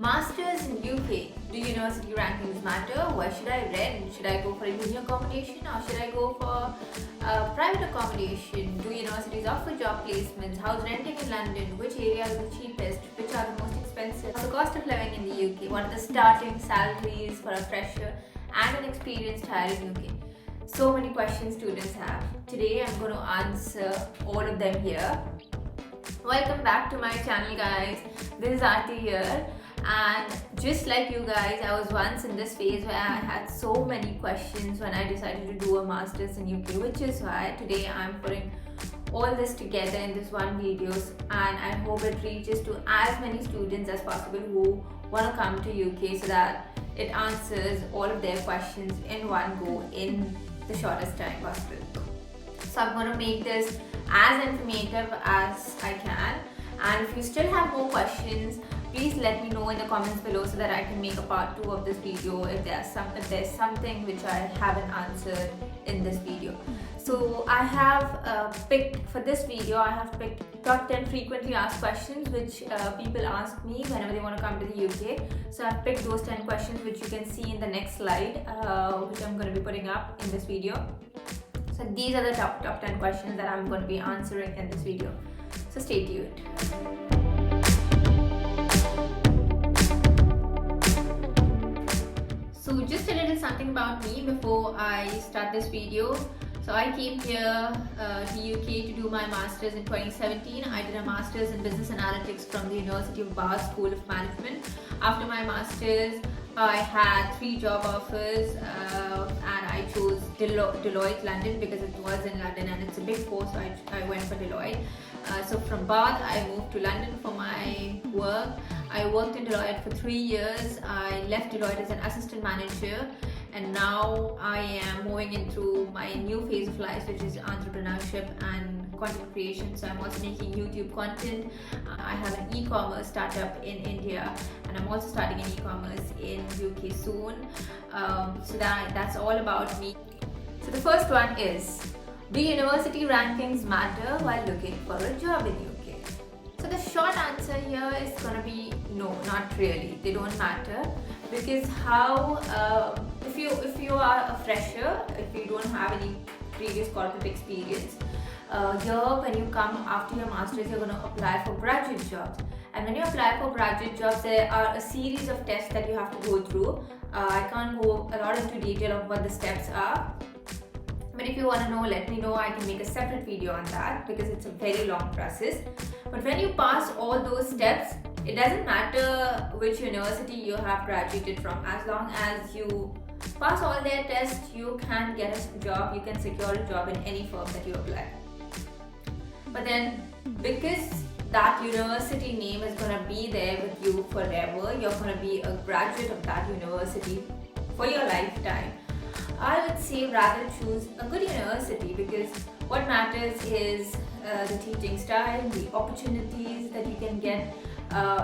Masters in UK. Do university rankings matter? Where should I rent? Should I go for a uni accommodation or should I go for private accommodation? Do universities offer job placements? How's renting in London? Which areas are the cheapest? Which are the most expensive? What's the cost of living in the UK? What are the starting salaries for a fresher and an experienced hire in UK? So many questions students have. Today I'm going to answer all of them here. Welcome back to my channel, guys. This is Aarti here. And just like you guys, I was once in this phase where I had so many questions when I decided to do a master's in UK, which is why today I'm putting all this together in this one video, and I hope it reaches to as many students as possible who want to come to UK so that it answers all of their questions in one go in the shortest time possible. So I'm going to make this as informative as I can, and if you still have more questions, please let me know in the comments below so that I can make a part 2 of this video if there's something which I haven't answered in this video. So I have picked for this video, I have picked top 10 frequently asked questions which people ask me whenever they want to come to the UK. So I've picked those 10 questions which you can see in the next slide, which I'm going to be putting up in this video. So these are the top 10 questions that I'm going to be answering in this video. So stay tuned. So just a little something about me before I start this video. So I came here to UK to do my Masters in 2017. I did a Masters in Business Analytics from the University of Bath School of Management. After my Masters, I had 3 job offers and I chose Deloitte London because it was in London and it's a big 4, so I went for Deloitte. So from Bath, I moved to London for my work. I worked in Deloitte for 3 years. I left Deloitte as an assistant manager, and now I am moving into my new phase of life, which is entrepreneurship and content creation. So I'm also making YouTube content. I have an e-commerce startup in India, and I'm also starting an e-commerce in UK soon. So that's all about me. So the first one is, do university rankings matter while looking for a job in UK? So the short answer here is gonna be no, not really. They don't matter, because if you are a fresher, if you don't have any previous corporate experience, here when you come after your masters, you're gonna apply for graduate jobs. And when you apply for graduate jobs, there are a series of tests that you have to go through. I can't go a lot into detail of what the steps are. But if you want to know, let me know. I can make a separate video on that because it's a very long process. But when you pass all those steps, it doesn't matter which university you have graduated from. As long as you pass all their tests, you can get a job, you can secure a job in any firm that you apply. But then, because that university name is going to be there with you forever, you're going to be a graduate of that university for your lifetime, I would say rather choose a good university, because what matters is the teaching style, the opportunities that you can get.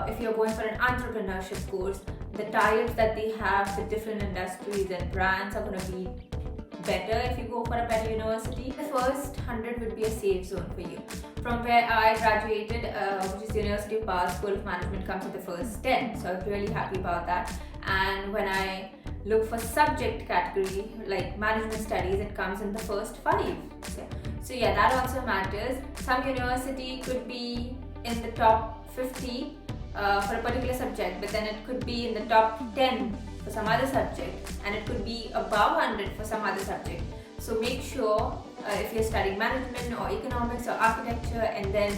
If you're going for an entrepreneurship course, the tie-ups that they have with different industries and brands are going to be better if you go for a better university. The first 100 would be a safe zone for you. From where I graduated, which is the University of Bath School of Management, comes in the first 10. So I'm really happy about that. And when I look for subject category like management studies, it comes in the first 5. So yeah, that also matters. Some university could be in the top 50 for a particular subject, but then it could be in the top 10 for some other subject, and it could be above 100 for some other subject. So make sure if you're studying management or economics or architecture, and then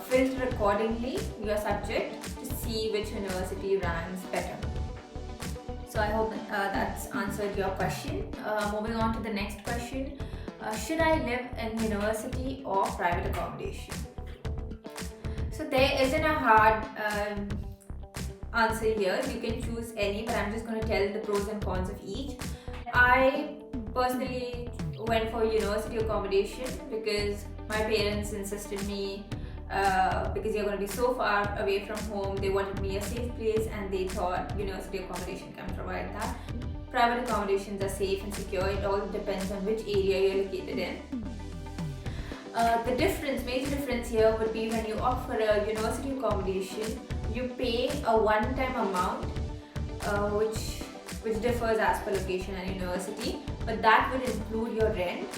filter accordingly your subject to see which university ranks better. So I hope that's answered your question. Moving on to the next question. Should I live in university or private accommodation? So there isn't a hard answer here. You can choose any, but I'm just going to tell the pros and cons of each. I personally went for university accommodation because my parents insisted me, because you're going to be so far away from home, they wanted me a safe place, and they thought university accommodation can provide that. Private accommodations are safe and secure. It all depends on which area you're located in. The major difference here would be when you opt for a university accommodation, you pay a one-time amount, which differs as per location and university, but that will include your rent,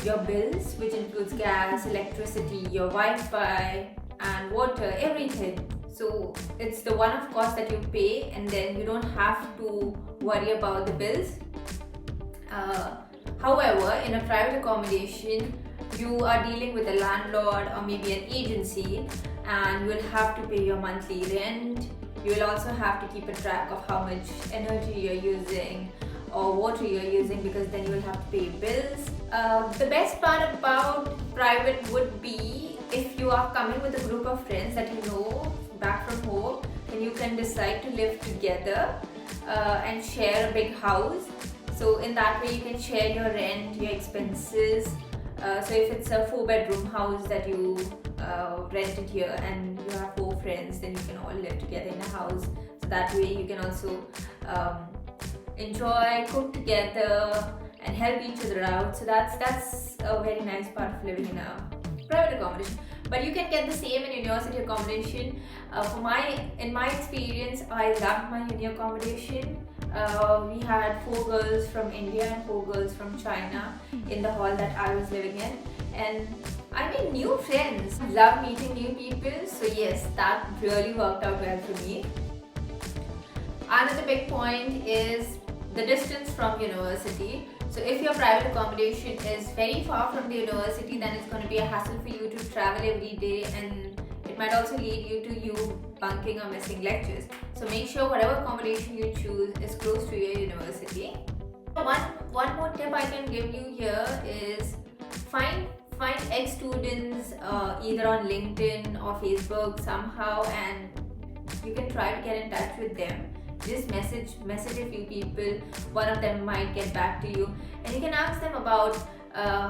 your bills, which includes gas, electricity, your Wi-Fi and water, everything. So it's the one-off cost that you pay, and then you don't have to worry about the bills. However, in a private accommodation, you are dealing with a landlord or maybe an agency, and you will have to pay your monthly rent. You will also have to keep a track of how much energy you're using or water you're using, because then you will have to pay bills. The best part about private would be if you are coming with a group of friends that you know back from home, then you can decide to live together and share a big house. So in that way you can share your rent, your expenses. So if it's a 4-bedroom house that you rented here and you have 4 friends, then you can all live together in a house. So that way you can also enjoy, cook together and help each other out. So that's a very nice part of living in a private accommodation. But you can get the same in university accommodation. In my experience, I loved my uni accommodation. We had 4 girls from India and 4 girls from China in the hall that I was living in, and I made new friends. Love meeting new people, so yes, that really worked out well for me. Another big point is the distance from university. So if your private accommodation is very far from the university, then it's going to be a hassle for you to travel every day, and it might also lead you to you bunking or missing lectures. So make sure whatever accommodation you choose is close to your university. One more tip I can give you here is find ex-students either on LinkedIn or Facebook somehow, and you can try to get in touch with them. Just message a few people. One of them might get back to you, and you can ask them about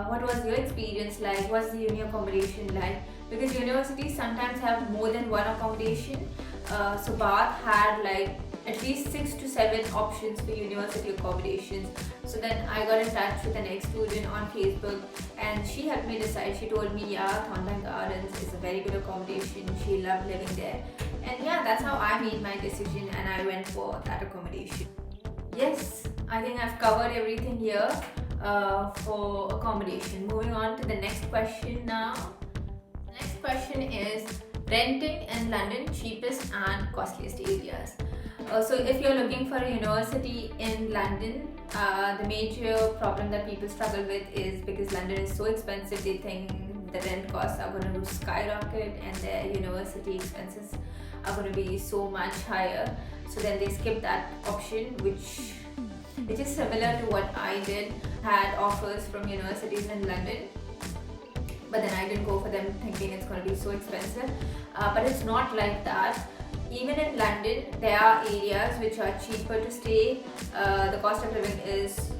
what was your experience like, what's the uni accommodation like, because universities sometimes have more than one accommodation. So Bath had like at least 6 to 7 options for university accommodations. So then I got in touch with an ex-student on Facebook, and she helped me decide. She told me, yeah, Parttime Gardens is a very good accommodation. She loved living there. And yeah, that's how I made my decision, and I went for that accommodation. Yes, I think I've covered everything here for accommodation. Moving on to the next question now. The next question is renting in London, cheapest and costliest areas. So if you're looking for a university in London, the major problem that people struggle with is because London is so expensive, they think the rent costs are going to skyrocket and their university expenses are going to be so much higher. So then they skip that option, which is similar to what I did. Had offers from universities in London, but then I didn't go for them thinking it's going to be so expensive. But it's not like that. Even in London, there are areas which are cheaper to stay. The cost of living is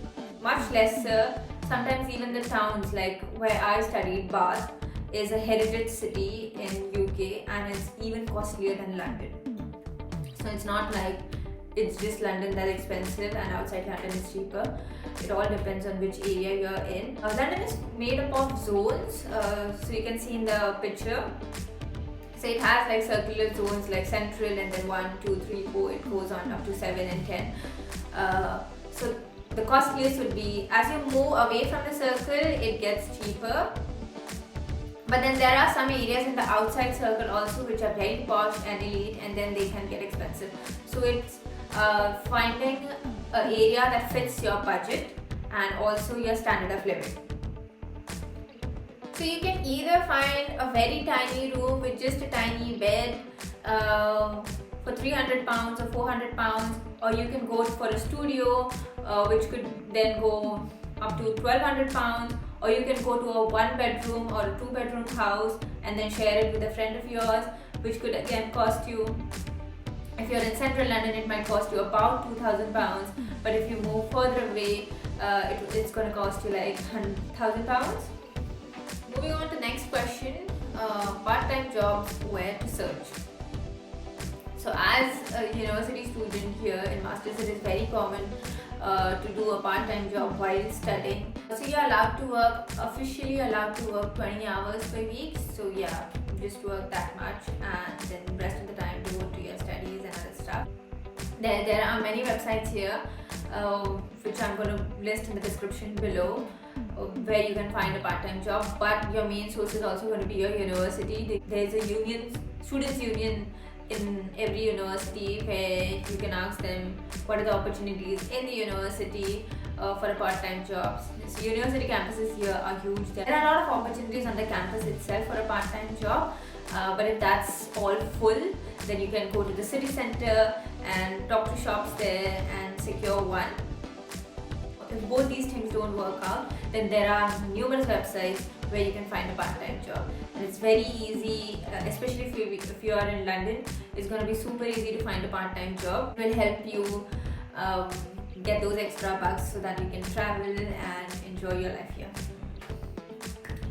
much lesser. Sometimes even the towns, like where I studied, Bath is a heritage city in UK, and it's even costlier than London. So it's not like it's just London that's expensive and outside London is cheaper. It all depends on which area you're in. London is made up of zones, so you can see in the picture. So it has like circular zones like central, and then 1, 2, 3, 4, it goes on up to 7 and 10. So the costliest would be, as you move away from the circle, it gets cheaper. But then there are some areas in the outside circle also which are very posh and elite, and then they can get expensive. So it's finding an area that fits your budget and also your standard of living. So you can either find a very tiny room with just a tiny bed for £300 or £400, or you can go for a studio which could then go up to £1,200, or you can go to a 1-bedroom or a 2-bedroom house and then share it with a friend of yours, which could again cost you, if you're in central London, it might cost you about £2,000, but if you move further away, it's going to cost you like £1,000. Moving on to the next question, part-time jobs, where to search. So as a university student here in Masters, it is very common to do a part-time job while studying. So you're allowed to work, officially allowed to work 20 hours per week. So yeah, just work that much, and then the rest of the time There are many websites here, which I'm going to list in the description below, where you can find a part-time job. But your main source is also going to be your university. There's a union, students union in every university, where you can ask them what are the opportunities in the university for a part-time jobs. So university campuses here are huge. There are a lot of opportunities on the campus itself for a part-time job, but if that's all full, then you can go to the city center and talk to shops there and secure one. If both these things don't work out, then there are numerous websites where you can find a part-time job, and it's very easy, especially if you are in London. It's going to be super easy to find a part-time job. It will help you get those extra bucks so that you can travel and enjoy your life here.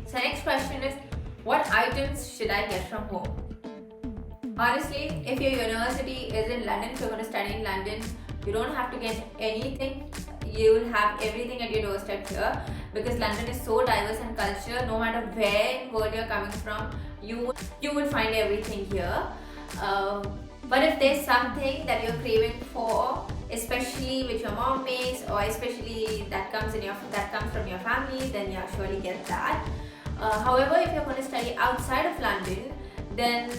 So next question is, what items should I get from home? Honestly, if your university is in London, if you're going to study in London, you don't have to get anything. You will have everything at your doorstep here, because London is so diverse in culture. No matter where in the world you're coming from, you will find everything here. But if there's something that you're craving for, especially which your mom makes, or especially that comes from your family, then yeah, surely get that. However, if you're going to study outside of London, then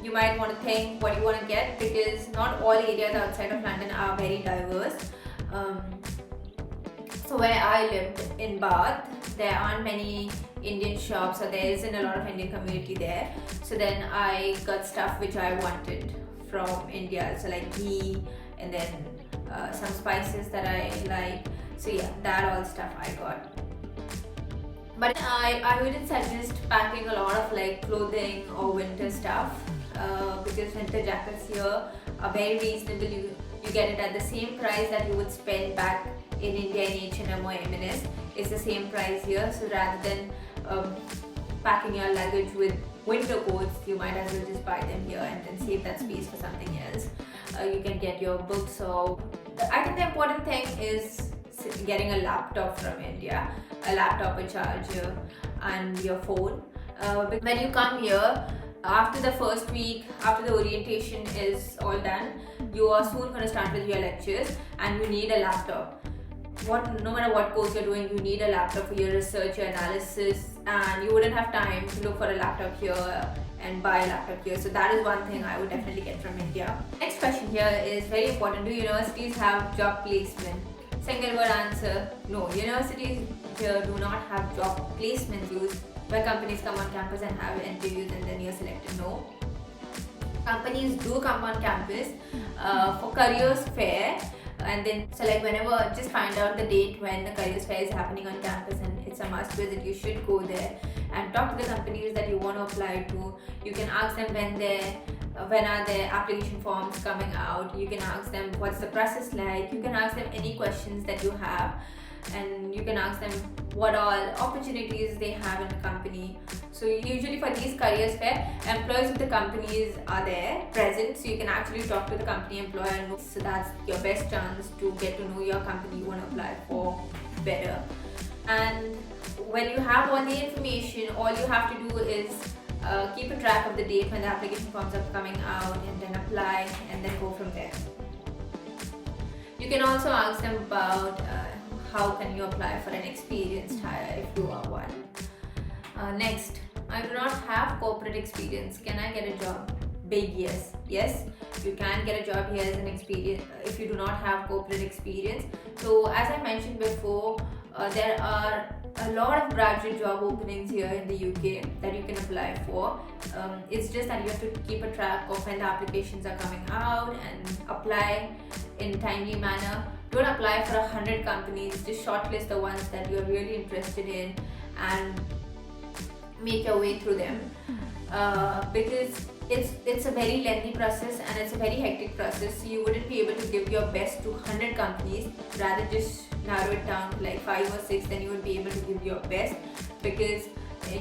you might want to think what you want to get, because not all areas outside of London are very diverse. So where I lived in Bath, there aren't many Indian shops, or there isn't a lot of Indian community there. So then I got stuff which I wanted from India, so like ghee, and then some spices that I like. So yeah, that all stuff I got. But I wouldn't suggest packing a lot of like clothing or winter stuff, because winter jackets here are very reasonable. You get it at the same price that you would spend back in India in H&M or M&S. It's the same price here. So rather than packing your luggage with winter coats, you might as well just buy them here and then save that space for something else. You can get your books. So I think the important thing is getting a laptop from India, a laptop, a charger, and your phone. When you come here, after the first week, after the orientation is all done, you are soon going to start with your lectures, and you need a laptop. No matter what course you're doing, you need a laptop for your research, your analysis, and you wouldn't have time to look for a laptop here and buy a laptop here. So that is one thing I would definitely get from India. Next question here is very important. Do universities have job placement? Single word answer, no. Universities here do not have job placement used, where companies come on campus and have interviews and then you're selected. No. Companies do come on campus for careers fair, and then so like whenever, just find out the date when the careers fair is happening on campus, and it's a must visit. You should go there and talk to the companies that you want to apply to. You can ask them when are their application forms coming out. You can ask them what's the process like. You can ask them any questions that you have, and you can ask them what all opportunities they have in the company. So usually for these careers fair, employees of the companies are there present, so you can actually talk to the company employer. So that's your best chance to get to know your company you want to apply for better. And when you have all the information, all you have to do is keep a track of the date when the application forms are coming out, and then apply, and then go from there. You can also ask them about how can you apply for an experienced hire if you are one. Next, I do not have corporate experience. Can I get a job? Big yes. Yes, you can get a job here as an experience if you do not have corporate experience. So as I mentioned before, there are a lot of graduate job openings here in the UK that you can apply for. It's just that you have to keep a track of when the applications are coming out and apply in a timely manner. Don't apply for 100 companies, just shortlist the ones that you're really interested in and make your way through them, because it's a very lengthy process and it's a very hectic process. So you wouldn't be able to give your best to 100 companies, rather just narrow it down to like 5 or 6, then you would be able to give your best, because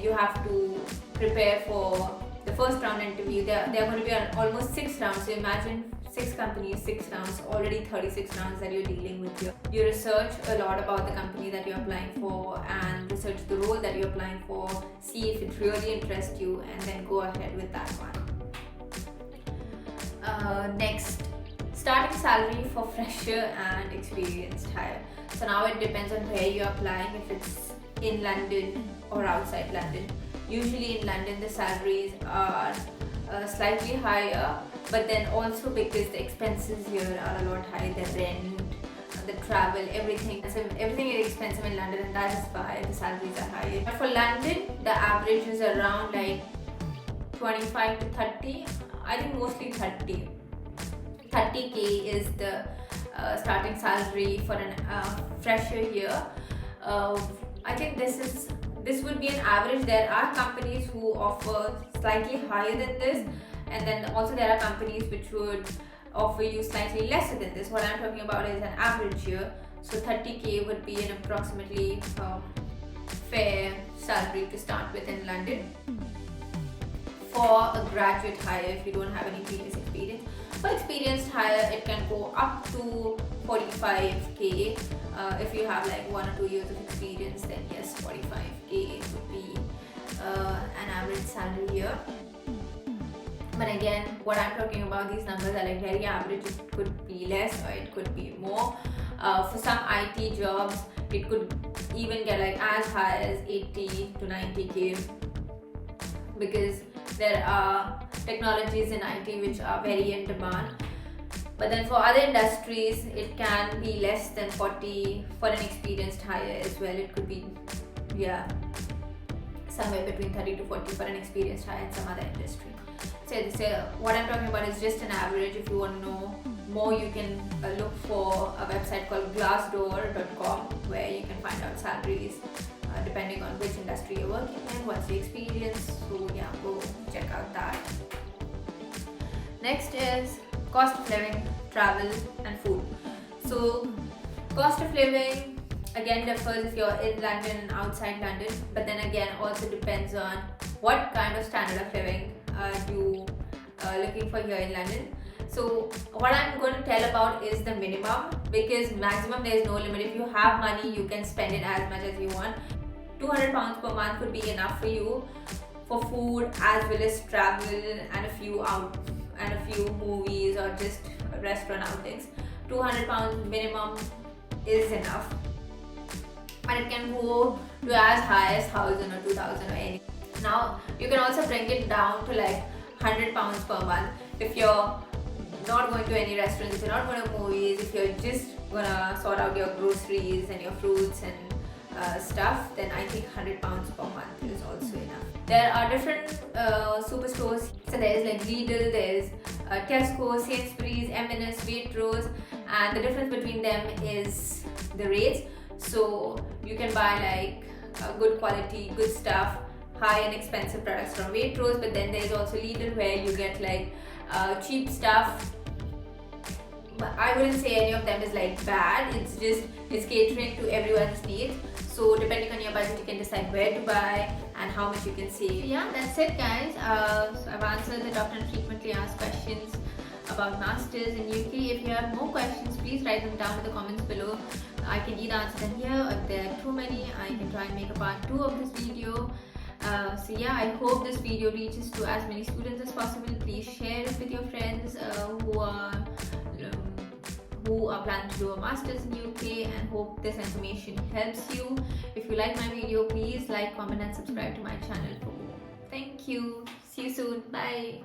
you have to prepare for the first round interview. There are going to be almost 6 rounds. So imagine 6 companies, 6 rounds, already 36 rounds that you're dealing with here. You research a lot about the company that you're applying for, and research the role that you're applying for, see if it really interests you, and then go ahead with that one. Next, starting salary for fresher and experienced hire. So now it depends on where you're applying, if it's in London or outside London. Usually in London the salaries are slightly higher, but then also because the expenses here are a lot higher, the rent, the travel, everything. So everything is expensive in London, and that is why the salaries are higher. But for London, the average is around like 25 to 30. I think mostly 30. 30k is the starting salary for a fresher here. I think this would be an average. There are companies who offer slightly higher than this, and then also there are companies which would offer you slightly lesser than this. What I'm talking about is an average here. So 30k would be an approximately fair salary to start with in London for a graduate hire if you don't have any previous experience. For experienced hire, it can go up to 45k. If you have like 1 or 2 years of experience, then yes, 45k would be an average salary here. But again, what I'm talking about, these numbers are like very average. It could be less or it could be more. For some IT jobs, it could even get like as high as 80 to 90k, because there are technologies in IT which are very in demand. But then for other industries, it can be less than 40 for an experienced hire as well. It could be, yeah, somewhere between 30 to 40 for an experienced hire in some other industry. So what I'm talking about is just an average. If you want to know more, you can look for a website called glassdoor.com, where you can find out salaries depending on which industry you're working in, what's the experience. So yeah, go check out that. Next is cost of living, travel and food. So cost of living again differs if you're in London and outside London, but then again also depends on what kind of standard of living you looking for here in London. So what I'm going to tell about is the minimum, because maximum there is no limit. If you have money, you can spend it as much as you want. £200 per month would be enough for you for food as well as travel and a few movies or just restaurant outings. £200 minimum is enough, and it can go to as high as 1,000 or 2,000 or anything. Now you can also bring it down to like £100 per month if you're not going to any restaurants, if you're not going to movies, if you're just gonna sort out your groceries and your fruits and stuff, then I think £100 per month is also enough. There are different superstores. So there's like Lidl, there's Tesco, Sainsbury's, M&S, Waitrose, and the difference between them is the rates. So you can buy like good quality, good stuff, high and expensive products from Waitrose, but then there's also Lidl where you get like cheap stuff. I wouldn't say any of them is like bad, it's catering to everyone's needs. So depending on your budget, you can decide where to buy and how much you can save. Yeah, that's it guys. So I've answered the top 10 frequently asked questions about masters in UK. If you have more questions, please write them down in the comments below. I can either answer them here, or if there are too many, I can try and make a part 2 of this video. So yeah, I hope this video reaches to as many students as possible. Please share it with your friends who are planning to do a master's in UK, and hope this information helps you. If you like my video, please like, comment and subscribe to my channel for more. Thank you. See you soon. Bye.